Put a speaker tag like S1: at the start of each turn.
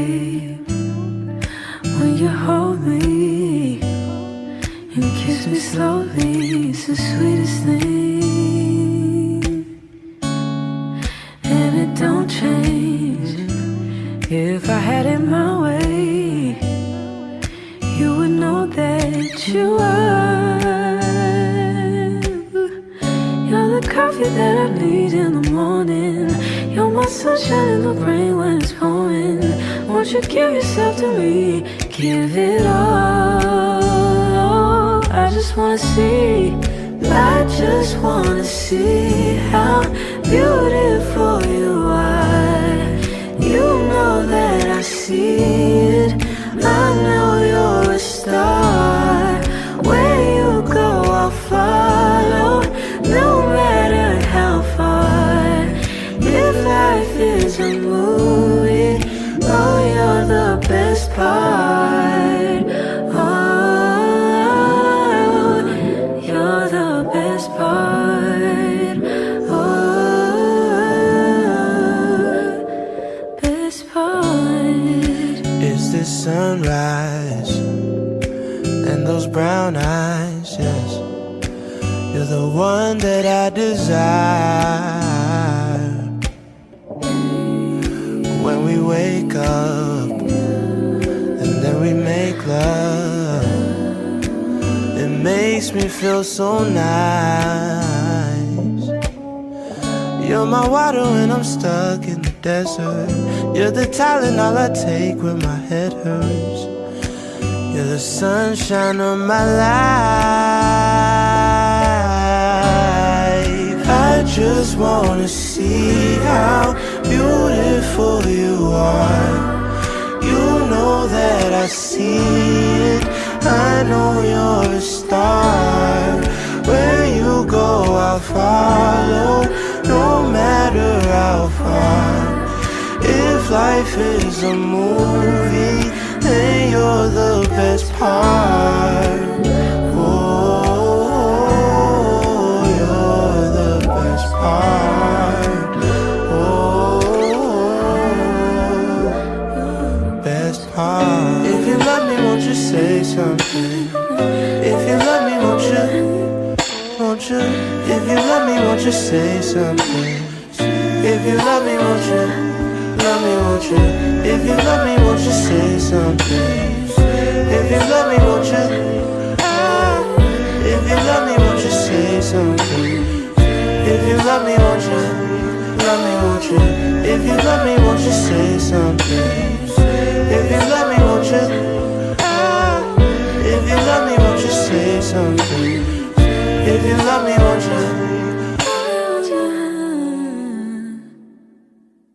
S1: babe, when you hold me and kiss me slowly, it's the sweetest thing. And it don't change. If I had it my way, you would know that you are. You're the coffee that I need in the morning. You're my sunshine in the rain when it's pouring. Won't you give yourself to me? Give it all. I just wanna see. I just wanna see how beautiful you are. You know that I see it. I know you're a star. Where you go, I'll follow, no matter how far. If life is a movie, oh, you're the best part. Oh, you're the best part. Oh, best part.
S2: It's the sunrise and those brown eyes, yes. You're the one that I desire. When we wake up and then we make love, it makes me feel so nice. You're my water when I'm stuck in the desert. You're the Tylenol I take when my head hurts. You're the sunshine of my life. I just wanna see how beautiful you are. You know that I see it. I know you're a star. Where you go, I'll follow, no matter how far. If life is a movie, then you're the best part. Oh, you're the best part. Oh, best part. If you love me, won't you say something? If you love me, won't you? Won't you? If you love me, won't you say something? If you love me, won't you? Love me, won't you? If you love me, won't you say something? If you love me, won't you? If you love me, won't you say something? If you love me, won't you? Love me, won't you? If you love me, won't you say something? If you love me, won't you? If you love me, won't you say something? If you love me, won't you?